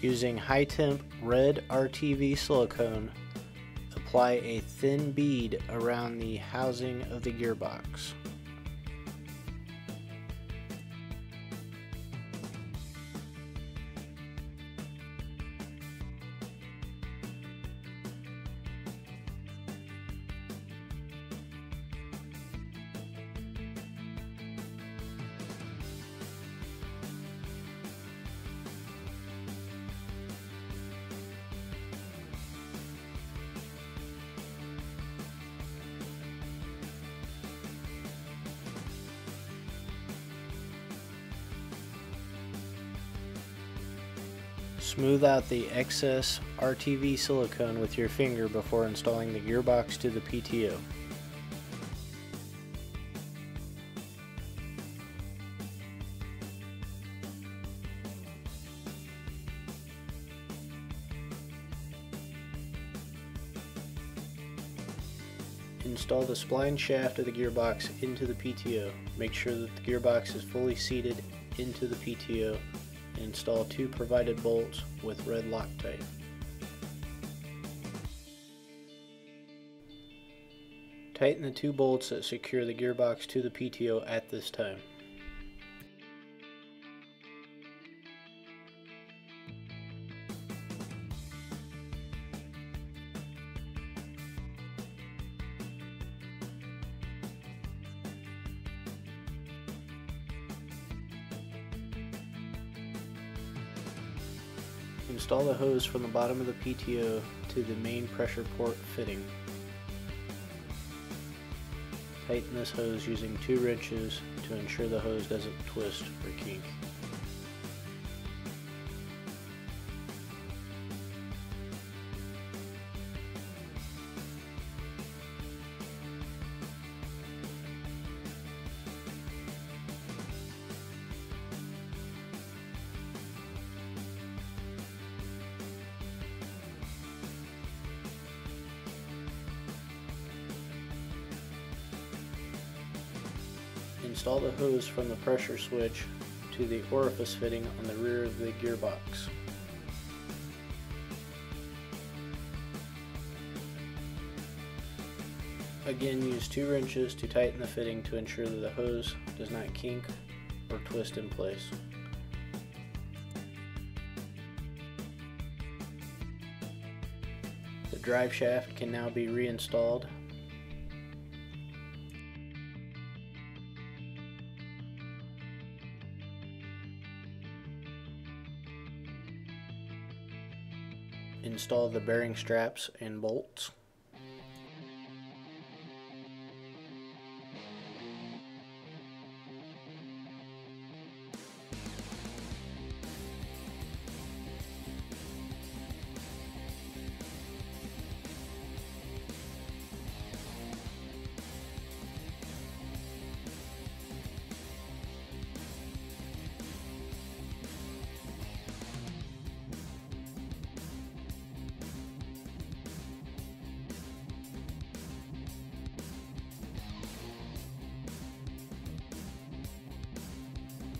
Using high temp red RTV silicone, apply a thin bead around the housing of the gearbox. Smooth out the excess RTV silicone with your finger before installing the gearbox to the PTO. Install the spline shaft of the gearbox into the PTO. Make sure that the gearbox is fully seated into the PTO. Install 2 provided bolts with red Loctite. Tighten the 2 bolts that secure the gearbox to the PTO at this time. Install the hose from the bottom of the PTO to the main pressure port fitting. Tighten this hose using 2 wrenches to ensure the hose doesn't twist or kink. Install the hose from the pressure switch to the orifice fitting on the rear of the gearbox. Again, use 2 wrenches to tighten the fitting to ensure that the hose does not kink or twist in place. The drive shaft can now be reinstalled. Install the bearing straps and bolts.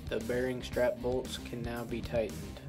The bearing strap bolts can now be tightened.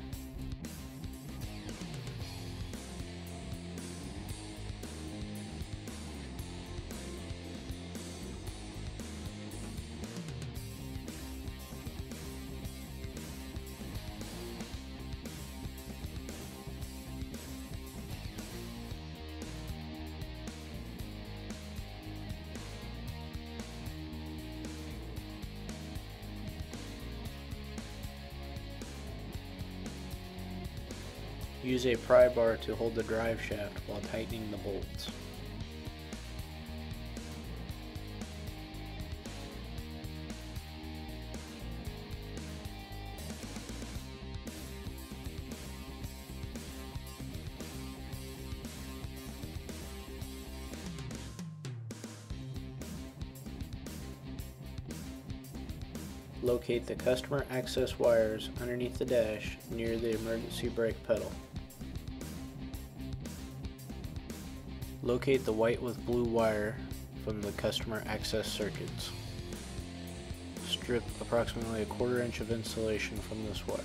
Use a pry bar to hold the drive shaft while tightening the bolts. Locate the customer access wires underneath the dash near the emergency brake pedal. Locate the white with blue wire from the customer access circuits. Strip approximately 1/4 inch of insulation from this wire.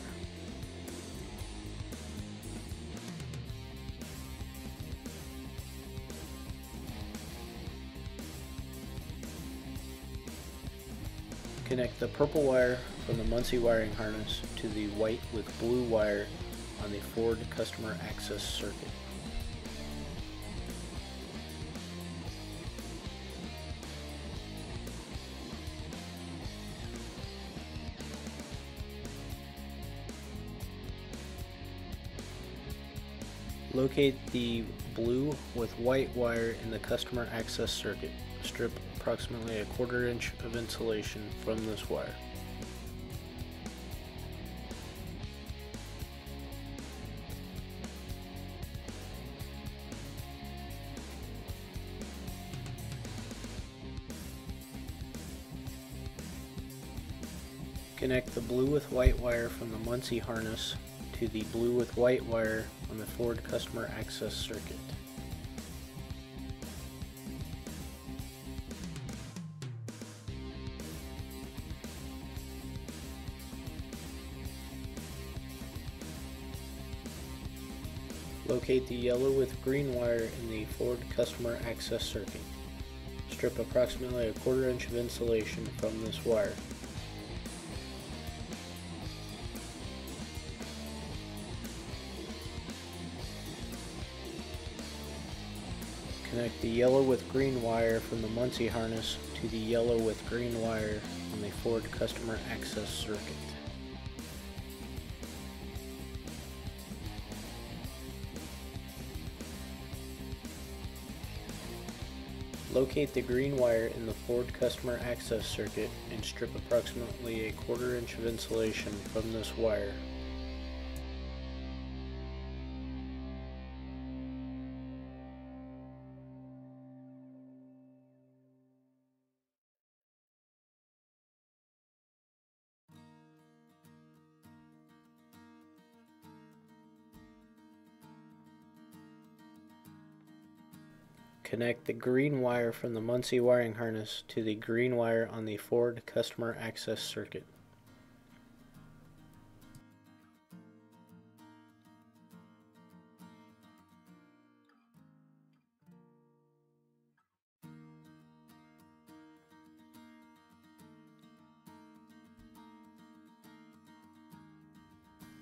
Connect the purple wire from the Muncie wiring harness to the white with blue wire on the Ford customer access circuit. Locate the blue with white wire in the customer access circuit. Strip approximately a 1/4 inch of insulation from this wire. Connect the blue with white wire from the Muncie harness to the blue with white wire on the Ford customer access circuit. Locate the yellow with green wire in the Ford customer access circuit. Strip approximately a 1/4 inch of insulation from this wire. Connect the yellow with green wire from the Muncie harness to the yellow with green wire on the Ford customer access circuit. Locate the green wire in the Ford customer access circuit and strip approximately a 1/4 inch of insulation from this wire. Connect the green wire from the Muncie wiring harness to the green wire on the Ford customer access circuit.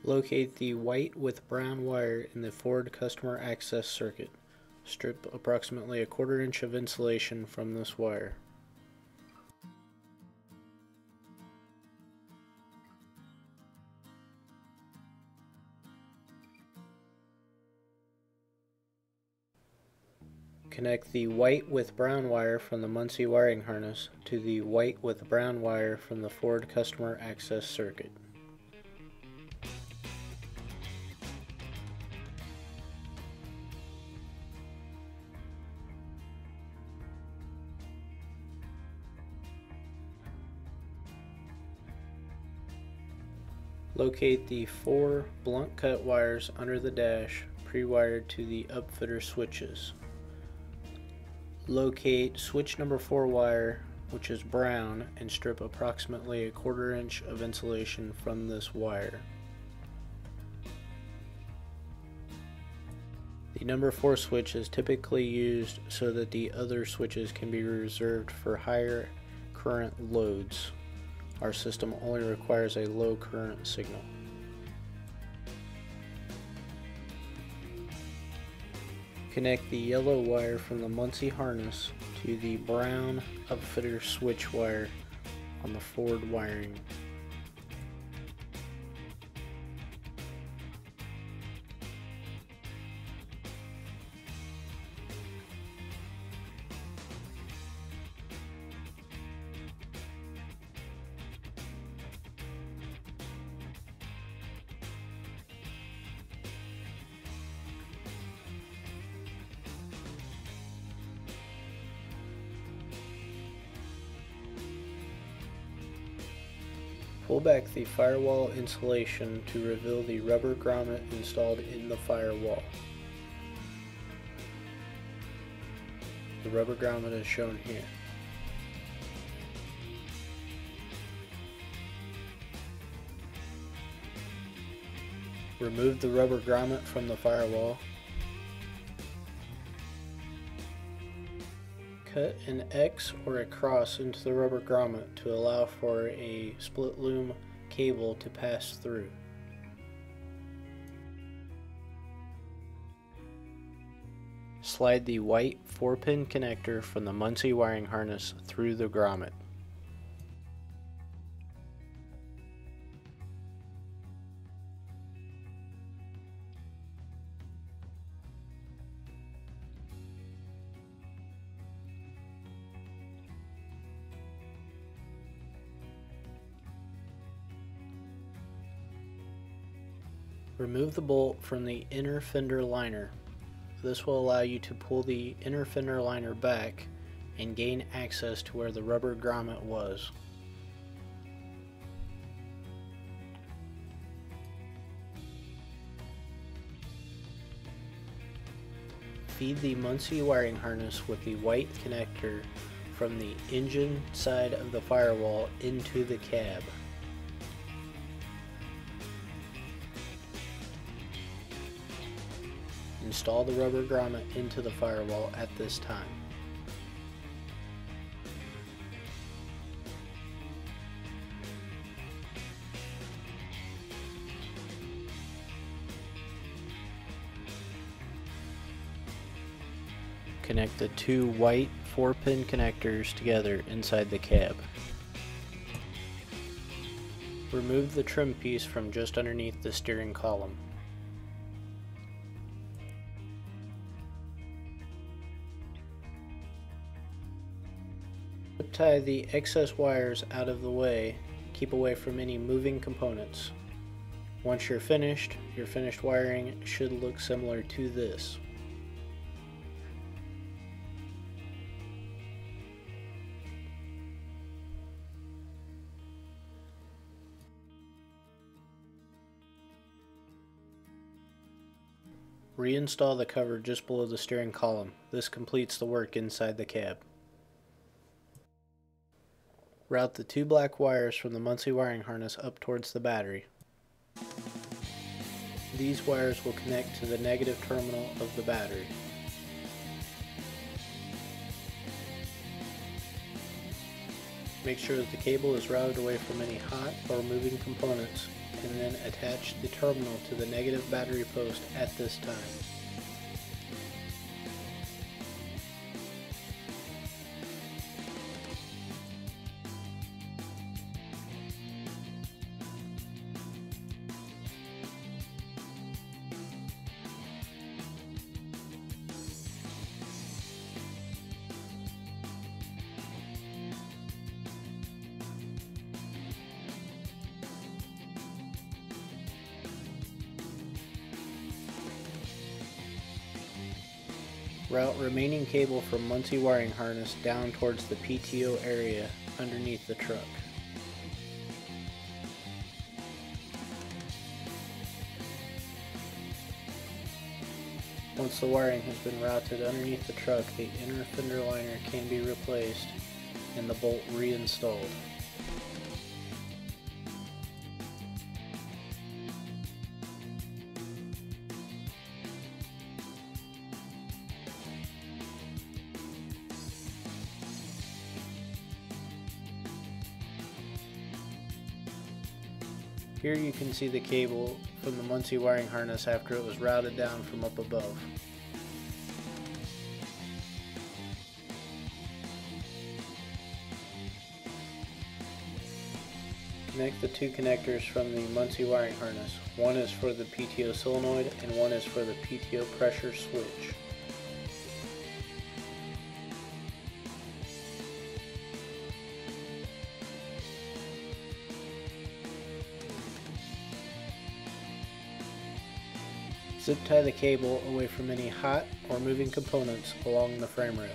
Locate the white with brown wire in the Ford customer access circuit. Strip approximately a 1/4 inch of insulation from this wire. Connect the white with brown wire from the Muncie wiring harness to the white with brown wire from the Ford customer access circuit. Locate the 4 blunt cut wires under the dash pre-wired to the upfitter switches. Locate switch number 4 wire, which is brown, and strip approximately a 1/4 inch of insulation from this wire. The number 4 switch is typically used so that the other switches can be reserved for higher current loads. Our system only requires a low current signal. Connect the yellow wire from the Muncie harness to the brown upfitter switch wire on the Ford wiring. Pull back the firewall insulation to reveal the rubber grommet installed in the firewall. The rubber grommet is shown here. Remove the rubber grommet from the firewall. Cut an X or a cross into the rubber grommet to allow for a split loom cable to pass through. Slide the white 4-pin connector from the Muncie wiring harness through the grommet. Remove the bolt from the inner fender liner. This will allow you to pull the inner fender liner back and gain access to where the rubber grommet was. Feed the Muncie wiring harness with the white connector from the engine side of the firewall into the cab. Install the rubber grommet into the firewall at this time. Connect the two white 4-pin connectors together inside the cab. Remove the trim piece from just underneath the steering column. Tie the excess wires out of the way. Keep away from any moving components. Once you're finished, your finished wiring should look similar to this. Reinstall the cover just below the steering column. This completes the work inside the cab. Route the two black wires from the Muncie wiring harness up towards the battery. These wires will connect to the negative terminal of the battery. Make sure that the cable is routed away from any hot or moving components, and then attach the terminal to the negative battery post at this time. Route remaining cable from Muncie wiring harness down towards the PTO area underneath the truck. Once the wiring has been routed underneath the truck, the inner fender liner can be replaced and the bolt reinstalled. Here you can see the cable from the Muncie wiring harness after it was routed down from up above. Connect the two connectors from the Muncie wiring harness. One is for the PTO solenoid and one is for the PTO pressure switch. Zip tie the cable away from any hot or moving components along the frame rail.